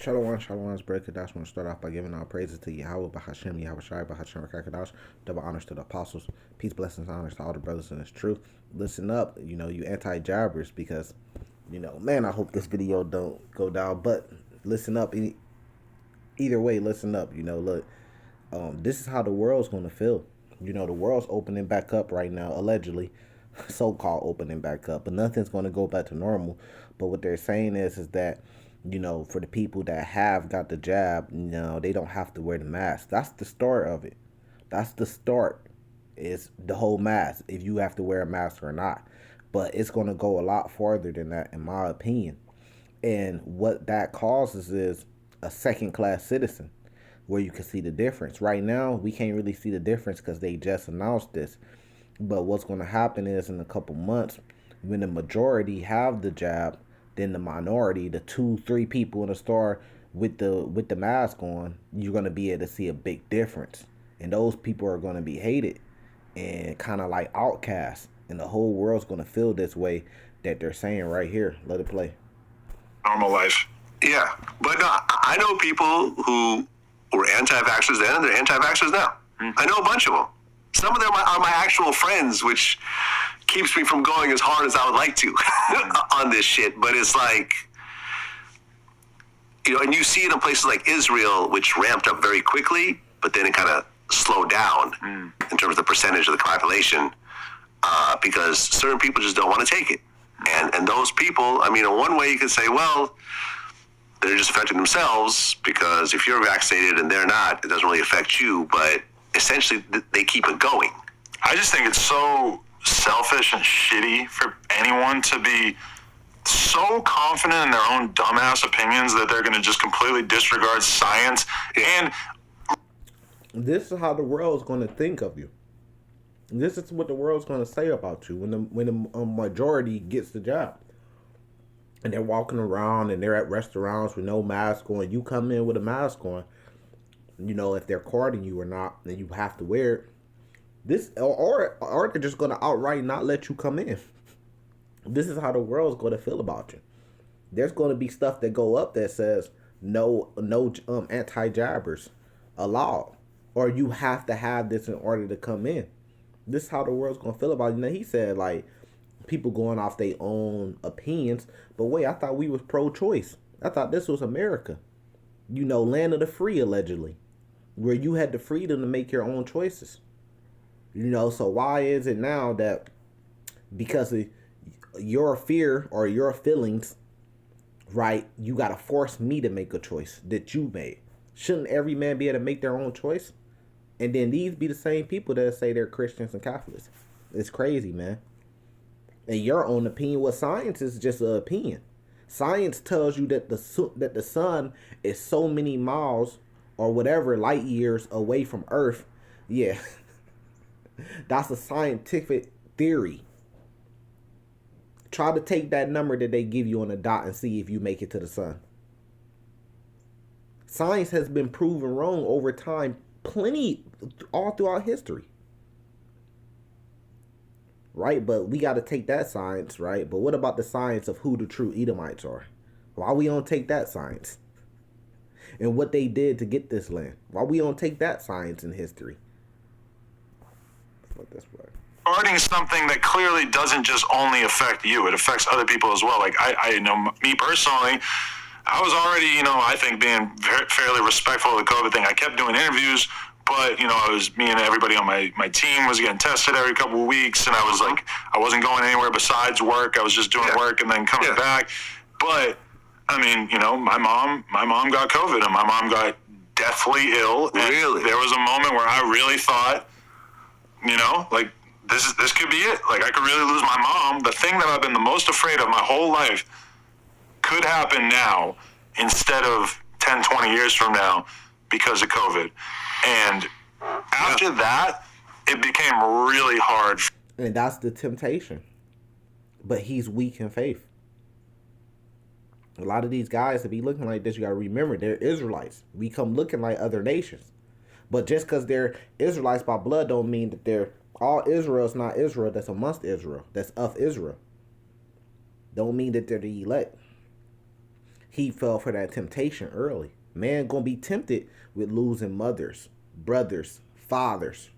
Shalom, shalom, breaker. That's want to start off by giving all praises to Yahweh, Bahashem, Yahweh Shai, Bahashem, Rakakadash, double honors to the apostles, peace, blessings, honors to all the brothers in this truth. Listen up, you anti-jabbers, because, man, I hope this video don't go down, but listen up. Either way, listen up. Look, this is how the world's going to feel. The world's opening back up right now, allegedly, so-called opening back up, but nothing's going to go back to normal. But what they're saying is that, for the people that have got the jab, they don't have to wear the mask. That's the start of it. That's the start, is the whole mask, if you have to wear a mask or not. But it's going to go a lot farther than that, in my opinion. And what that causes is a second-class citizen, where you can see the difference. Right now, we can't really see the difference because they just announced this. But what's going to happen is in a couple months, when the majority have the jab, then the minority, the 2-3 people in the store with the mask on, you're going to be able to see a big difference. And those people are going to be hated and kind of like outcasts. And the whole world's going to feel this way that they're saying right here. Let it play. Normal life. Yeah. But no, I know people who were anti-vaxxers then and they're anti-vaxxers now. I know a bunch of them. Some of them are my actual friends, which keeps me from going as hard as I would like to on this shit. But it's like, and you see it in places like Israel, which ramped up very quickly, but then it kind of slowed down in terms of the percentage of the population because certain people just don't want to take it. And those people, in one way you could say, well, they're just affecting themselves because if you're vaccinated and they're not, it doesn't really affect you. But essentially, they keep it going. I just think it's so selfish and shitty for anyone to be so confident in their own dumbass opinions that they're going to just completely disregard science. And this is how the world's going to think of you. This is what the world's going to say about you when the majority gets the job. And they're walking around and they're at restaurants with no mask on. You come in with a mask on, if they're carding you or not, then you have to wear it. This or they're just gonna outright not let you come in. This is how the world's gonna feel about you. There's gonna be stuff that go up that says no anti-jabbers allowed, or you have to have this in order to come in. This is how the world's gonna feel about you. Now he said like people going off their own opinions, but wait, I thought we was pro-choice. I thought this was America, land of the free allegedly, where you had the freedom to make your own choices. So why is it now that because of your fear or your feelings, right, you got to force me to make a choice that you made? Shouldn't every man be able to make their own choice? And then these be the same people that say they're Christians and Catholics. It's crazy, man. And your own opinion, well, science is just an opinion. Science tells you that the sun is so many miles or whatever light years away from Earth. Yeah. That's a scientific theory. Try to take that number that they give you on the dot and see if you make it to the sun. Science has been proven wrong over time, plenty, all throughout history. Right? But we got to take that science, right? But what about the science of who the true Edomites are? Why we don't take that science? And what they did to get this land? Why we don't take that science in history? This way. Regarding something that clearly doesn't just only affect you, it affects other people as well. Like I know me personally, I was already, I think being fairly respectful of the COVID thing. I kept doing interviews, but, me and everybody on my team was getting tested every couple of weeks. And I was like, I wasn't going anywhere besides work. I was just doing work and then coming back. But my mom got COVID and my mom got deathly ill. And really? There was a moment where I really thought, this could be it. Like, I could really lose my mom. The thing that I've been the most afraid of my whole life could happen now instead of 10, 20 years from now because of COVID. And after that, it became really hard. And that's the temptation. But he's weak in faith. A lot of these guys that be looking like this, you got to remember, they're Israelites. We come looking like other nations. But just because they're Israelites by blood don't mean that they're all Israel is not Israel that's amongst Israel. That's of Israel. Don't mean that they're the elect. he fell for that temptation early. Man gonna be tempted with losing mothers, brothers, fathers,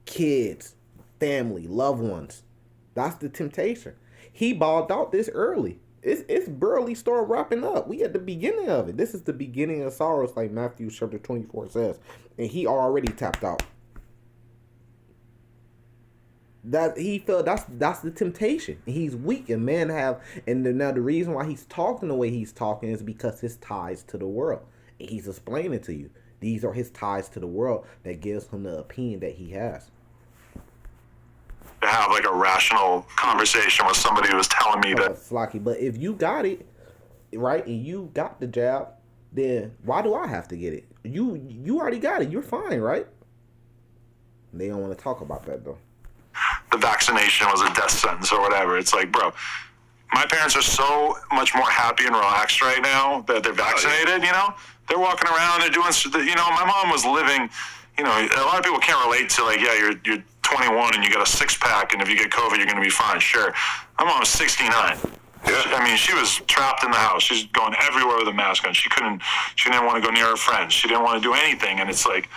kids, family, loved ones. That's the temptation. He balled out this early. It's barely started wrapping up. We at the beginning of it. This is the beginning of sorrows, like Matthew chapter 24 says. And he already tapped out. That he felt that's the temptation. He's weak, and man have, and now the reason why he's talking the way he's talking is because his ties to the world. And he's explaining to you these are his ties to the world that gives him the opinion that he has. To have like a rational conversation with somebody who was telling me that. Flocky, but if you got it right and you got the jab, then why do I have to get it? You already got it. You're fine, right? They don't want to talk about that though. The vaccination was a death sentence or whatever. It's like, bro, my parents are so much more happy and relaxed right now that they're vaccinated, you know? They're walking around, they're doing, you know, my mom was living, you know, a lot of people can't relate to like, yeah, you're 21 and you got a six-pack and if you get COVID, you're going to be fine. Sure. My mom was 69. Yeah. I mean, she was trapped in the house. She's going everywhere with a mask on. She didn't want to go near her friends. She didn't want to do anything. And it's like,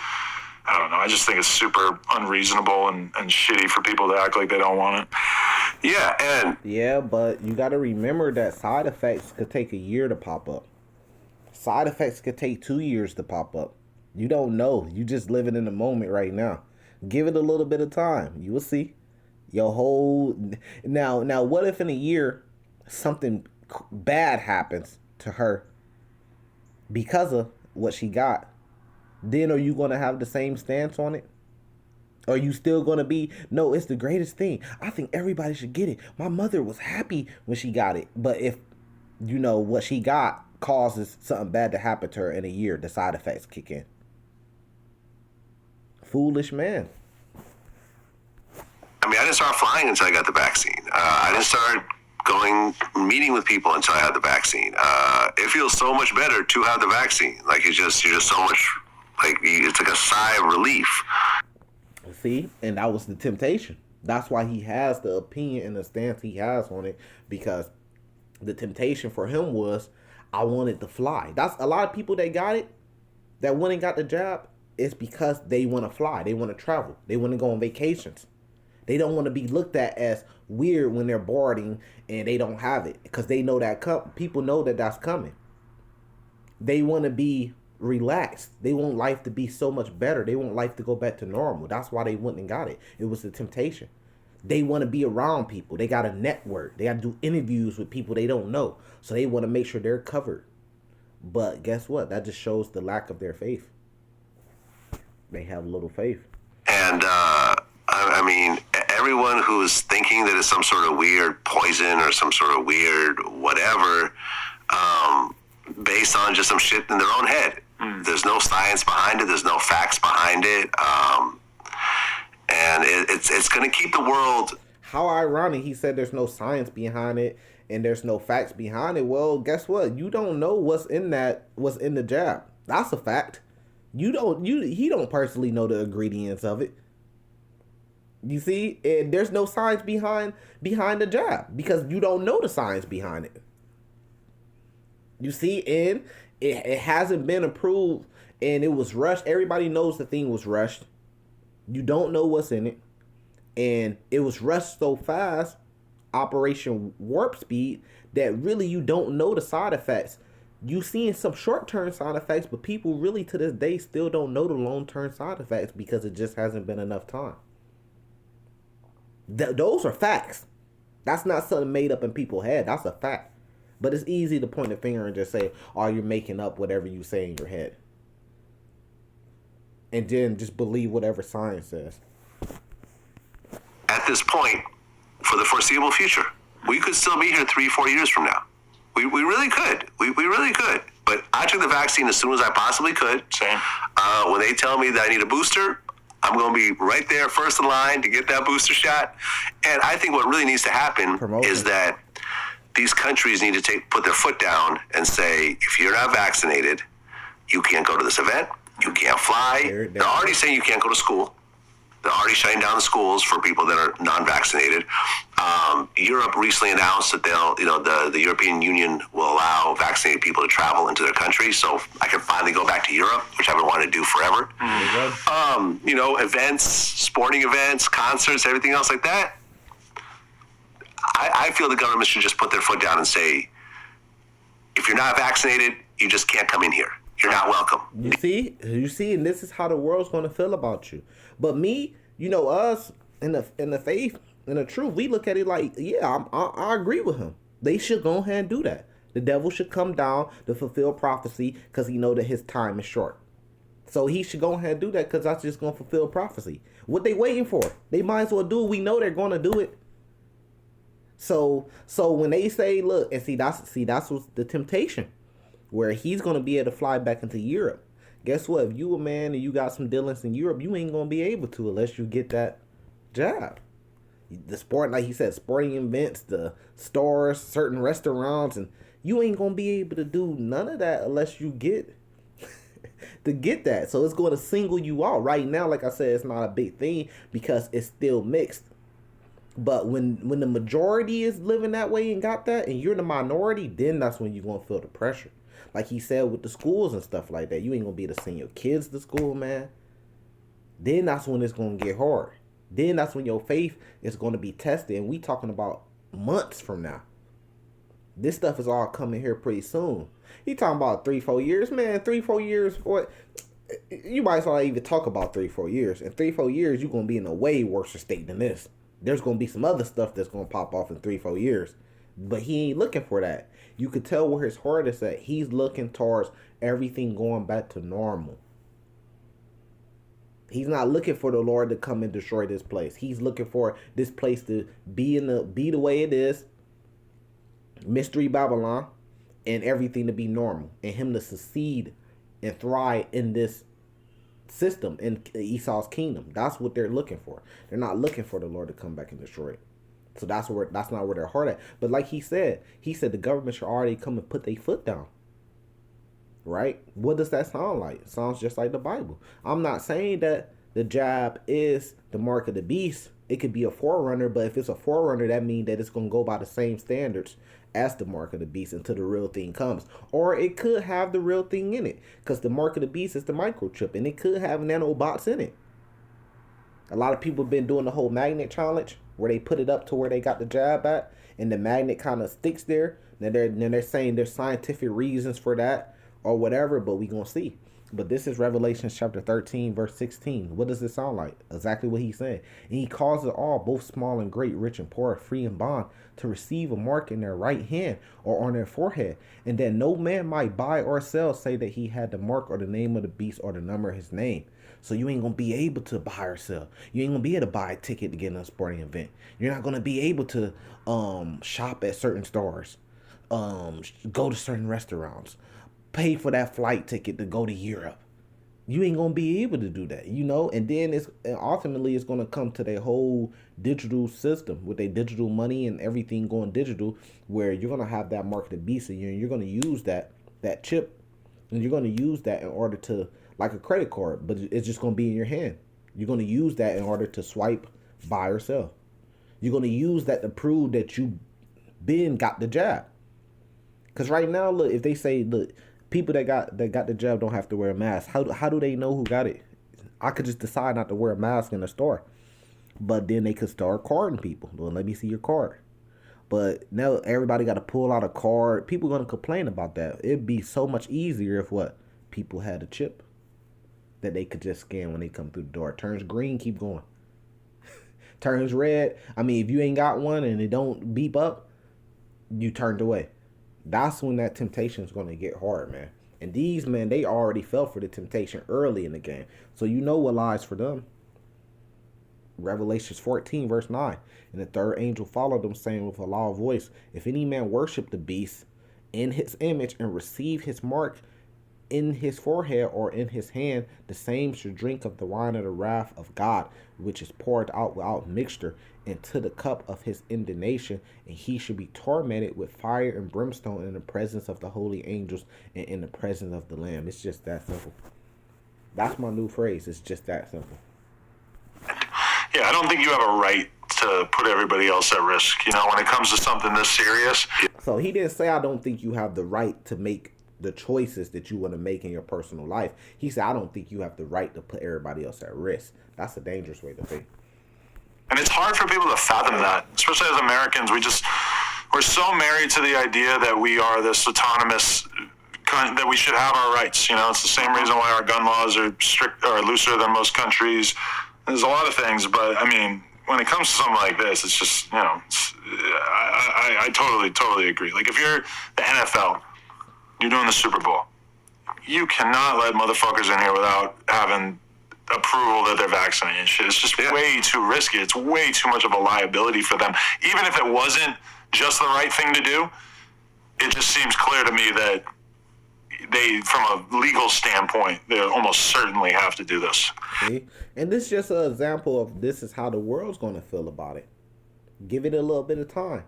I don't know. I just think it's super unreasonable and shitty for people to act like they don't want it. Yeah, but you got to remember that side effects could take a year to pop up. Side effects could take 2 years to pop up. You don't know. You just living in the moment right now. Give it a little bit of time. You will see. Your whole now. What if in a year something bad happens to her because of what she got? Then are you going to have the same stance on it? Are you still going to be, no, it's the greatest thing. I think everybody should get it. My mother was happy when she got it. But if, you know, what she got causes something bad to happen to her in a year, the side effects kick in. Foolish man. I mean, I didn't start flying until I got the vaccine. I didn't start meeting with people until I had the vaccine. It feels so much better to have the vaccine. Like, you're just so much, like, it's like a sigh of relief. See, and that was the temptation. That's why he has the opinion and the stance he has on it, because the temptation for him was, I wanted to fly. That's a lot of people that got it, that went and got the jab, it's because they want to fly. They want to travel. They want to go on vacations. They don't want to be looked at as weird when they're boarding and they don't have it, because they know that people know that that's coming. They want to be relaxed. They want life to be so much better. They want life to go back to normal. That's why they went and got it. It was the temptation. They want to be around people. They got a network. They got to do interviews with people they don't know. So they want to make sure they're covered. But guess what? That just shows the lack of their faith. They have little faith. And, I mean, everyone who's thinking that it's some sort of weird poison or some sort of weird whatever, based on just some shit in their own head. There's no science behind it. There's no facts behind it. And it's going to keep the world. How ironic he said there's no science behind it and there's no facts behind it. Well, guess what? You don't know what's in the jab. That's a fact. He don't personally know the ingredients of it. You see, and there's no science behind the jab because you don't know the science behind it. You see, and it hasn't been approved, and it was rushed. Everybody knows the thing was rushed. You don't know what's in it, and it was rushed so fast, Operation Warp Speed, that really you don't know the side effects. You seeing some short-term side effects, but people really to this day still don't know the long-term side effects because it just hasn't been enough time. Those are facts. That's not something made up in people's head. That's a fact. But it's easy to point a finger and just say, oh, you're making up whatever you say in your head. And then just believe whatever science says. At this point, for the foreseeable future, we could still be here 3-4 years from now. We really could. We really could. But I took the vaccine as soon as I possibly could. Same. When they tell me that I need a booster, I'm going to be right there first in line to get that booster shot. And I think what really needs to happen is that these countries need to put their foot down and say, if you're not vaccinated, you can't go to this event. You can't fly. They're already saying you can't go to school. They're already shutting down the schools for people that are non-vaccinated. Europe recently announced that the European Union will allow vaccinated people to travel into their country. So I can finally go back to Europe, which I've been wanting to do forever. Events, sporting events, concerts, everything else like that. I feel the government should just put their foot down and say, if you're not vaccinated, you just can't come in here. You're not welcome. You see, and this is how the world's gonna feel about you. But me, us in the faith, in the truth, we look at it like, yeah, I agree with him. They should go ahead and do that. The devil should come down to fulfill prophecy because he know that his time is short. So he should go ahead and do that because that's just gonna fulfill prophecy. What they waiting for? They might as well do it. We know they're gonna do it. So when they say, look, and that's what's the temptation, where he's gonna be able to fly back into Europe. Guess what? If you a man and you got some dealings in Europe, you ain't gonna be able to unless you get that job. The sport, like he said, sporting events, the stores, certain restaurants, and you ain't gonna be able to do none of that unless you get to get that. So it's going to single you out. Right now, like I said, it's not a big thing because it's still mixed. But when the majority is living that way and got that, and you're the minority, then that's when you're going to feel the pressure. Like he said with the schools and stuff like that, you ain't going to be able to send your kids to school, man. Then that's when it's going to get hard. Then that's when your faith is going to be tested. And we talking about months from now. This stuff is all coming here pretty soon. He talking about 3-4 years, man. 3-4 years, what? You might as well not even talk about 3-4 years. In 3-4 years, you're going to be in a way worse state than this. There's going to be some other stuff that's going to pop off in 3-4 years. But he ain't looking for that. You could tell where his heart is at. He's looking towards everything going back to normal. He's not looking for the Lord to come and destroy this place. He's looking for this place to be the way it is. Mystery Babylon. And everything to be normal. And him to succeed and thrive in this system, in Esau's kingdom. That's what they're looking for. They're not looking for the Lord to come back and destroy it. So that's not where their heart at. But like he said the government should already come and put their foot down. Right? What does that sound like? It sounds just like the Bible. I'm not saying that the jab is the mark of the beast. It could be a forerunner, but if it's a forerunner, that means that it's going to go by the same standards as the mark of the beast until the real thing comes. Or it could have the real thing in it, because the mark of the beast is the microchip, and it could have nanobots in it. A lot of people have been doing the whole magnet challenge, where they put it up to where they got the jab at, and the magnet kind of sticks there. Then they're saying there's scientific reasons for that, or whatever, but we gonna see. But this is Revelation chapter 13, verse 16. What does it sound like? Exactly what he's saying. And he causes all, both small and great, rich and poor, free and bond, to receive a mark in their right hand or on their forehead, and that no man might buy or sell, say that he had the mark or the name of the beast or the number of his name. So you ain't going to be able to buy or sell. You ain't going to be able to buy a ticket to get in a sporting event. You're not going to be able to shop at certain stores, go to certain restaurants, pay for that flight ticket to go to Europe. You ain't gonna be able to do that, and then ultimately it's gonna come to their whole digital system with their digital money and everything going digital, where you're gonna have that mark of the beast and you're gonna use that chip, and you're gonna use that in order to, like a credit card, but it's just gonna be in your hand. You're gonna use that in order to swipe, buy or sell. You're gonna use that to prove that you got the jab. Cause right now, look, if they say, look, people that got the jab don't have to wear a mask. How do they know who got it? I could just decide not to wear a mask in the store, but then they could start carding people. Well, let me see your card. But now everybody got to pull out a card. People gonna complain about that. It'd be so much easier if people had a chip that they could just scan when they come through the door. It turns green, keep going. Turns red. I mean, if you ain't got one and it don't beep up, you turned away. That's when that temptation is going to get hard, man. And these men, they already fell for the temptation early in the game. So you know what lies for them. Revelations 14, verse 9. And the third angel followed them, saying with a loud voice, if any man worship the beast in his image and receive his mark in his forehead or in his hand, the same should drink of the wine of the wrath of God, which is poured out without mixture into the cup of his indignation, and he should be tormented with fire and brimstone in the presence of the holy angels and in the presence of the Lamb. It's just that simple. That's my new phrase. It's just that simple. yeah, I don't think you have a right to put everybody else at risk. You know, when it comes to something this serious. So he didn't say, I don't think you have the right to make the choices that you want to make in your personal life. He said, I don't think you have the right to put everybody else at risk. That's a dangerous way to think. And it's hard for people to fathom that, especially as Americans. We're so married to the idea that we are this autonomous, that we should have our rights. You know, it's the same reason why our gun laws are strict or looser than most countries. There's a lot of things, but I mean, when it comes to something like this, it's just, you know, I totally agree. Like, if you're the NFL, you're doing the Super Bowl, you cannot let motherfuckers in here without having approval that they're vaccinated and shit. It's just way too risky. It's way too much of a liability for them. Even if it wasn't just the right thing to do, it just seems clear to me that they, from a legal standpoint, they almost certainly have to do this. See? And this is just an example of this is how the world's going to feel about it. Give it a little bit of time.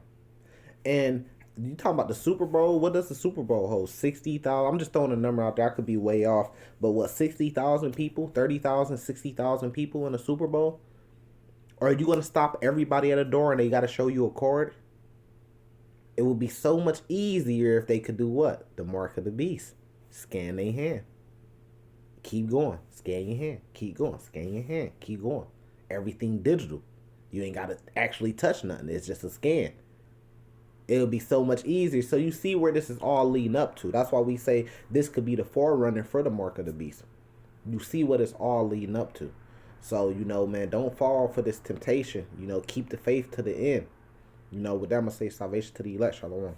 And you talking about the Super Bowl? What does the Super Bowl hold? 60,000? I'm just throwing a number out there. I could be way off. But what, 60,000 people? 30,000, 60,000 people in the Super Bowl? Or are you going to stop everybody at a door and they got to show you a card? It would be so much easier if they could do what? The mark of the beast. Scan their hand. Keep going. Scan your hand. Keep going. Scan your hand. Keep going. Everything digital. You ain't got to actually touch nothing. It's just a scan. It'll be so much easier. So you see where this is all leading up to. That's why we say this could be the forerunner for the mark of the beast. You see what it's all leading up to. So, you know, man, don't fall for this temptation. You know, keep the faith to the end. You know, with that, I'm going to say salvation to the elect. Shalom.